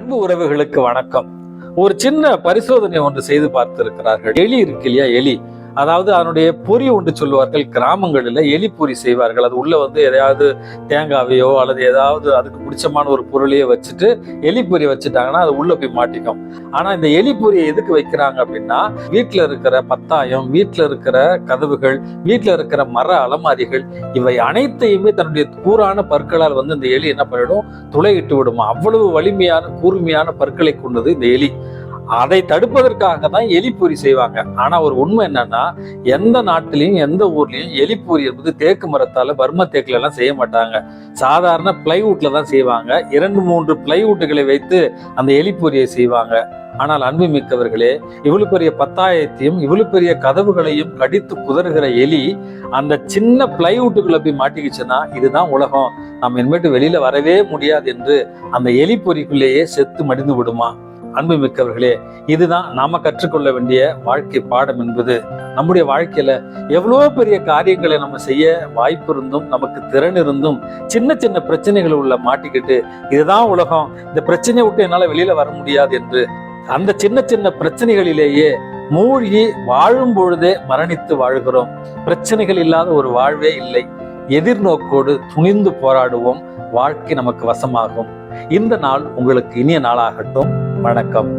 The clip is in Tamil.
அன்பு உறவுகளுக்கு வணக்கம். ஒரு சின்ன பரிசோதனை ஒன்று செய்து பார்த்திருக்கிறார்கள். எலி இருக்கு இல்லையா, எலி, அதாவது அதனுடைய பொறி ஒன்று சொல்லுவார்கள். கிராமங்களில் எலி பொறி செய்வார்கள். அது உள்ள எதையாவது தேங்காவையோ அல்லது ஏதாவது அதுக்கு பிடிச்சமான ஒரு பொருளையோ வச்சுட்டு எலி பொறி வச்சுட்டாங்கன்னா அது உள்ள போய் மாட்டிக்கும். ஆனா இந்த எலி பொறியை எதுக்கு வைக்கிறாங்க அப்படின்னா, வீட்டுல இருக்கிற பத்தாயம், வீட்டுல இருக்கிற கதவுகள், வீட்டுல இருக்கிற மர அலமாரிகள், இவை அனைத்தையுமே தன்னுடைய கூரான பற்களால் இந்த எலி என்ன பண்ணிடும், துளையிட்டு விடுமா. அவ்வளவு வலிமையான கூர்மையான பற்களை கொண்டது இந்த எலி. அதை தடுப்பதற்காக தான் எலிப்பொறி செய்வாங்க. ஆனா ஒரு உண்மை என்னன்னா, எந்த நாட்டிலையும் எந்த ஊர்லயும் எலிப்பொறி என்பது தேக்கு மரத்தால, பர்ம தேக்குல எல்லாம் செய்ய மாட்டாங்க. சாதாரண பிளைவுட்ல தான் செய்வாங்க. 2-3 பிளைவுட்டுகளை வைத்து அந்த எலிப்பொரியை செய்வாங்க. ஆனால் அன்பு மிக்கவர்களே, இவ்வளவு பெரிய பத்தாயத்தையும் இவ்வளவு பெரிய கதவுகளையும் கடித்து குதறுகிற எலி அந்த சின்ன பிளைவுட்டுக்குள்ள போய் மாட்டிக்கிச்சுன்னா இதுதான் உலகம், நம்ம இனிமேட்டு வெளியில வரவே முடியாது என்று அந்த எலிப்பொறிக்குள்ளேயே செத்து மடிந்து விடுமா. அன்பு மிக்கவர்களே, இதுதான் நாம கற்றுக்கொள்ள வேண்டிய வாழ்க்கை பாடம் என்பது. நம்முடைய வாழ்க்கையில எவ்வளவோ பெரிய காரியங்களை நம்ம செய்ய வாய்ப்பு இருந்தும், நமக்கு திறன் இருந்தும், சின்ன சின்ன பிரச்சனைகள் உள்ள மாட்டிக்கிட்டு இதுதான் உலகம், இந்த பிரச்சனையை விட்டு என்னால வெளியில வர முடியாது என்று அந்த சின்ன சின்ன பிரச்சனைகளிலேயே மூழ்கி வாழும் பொழுதே மரணித்து வாழ்கிறோம். பிரச்சனைகள் இல்லாத ஒரு வாழ்வே இல்லை. எதிர்நோக்கோடு துணிந்து போராடுவோம், வாழ்க்கை நமக்கு வசமாகும். இந்த நாள் உங்களுக்கு இனிய நாளாகட்டும். வணக்கம்.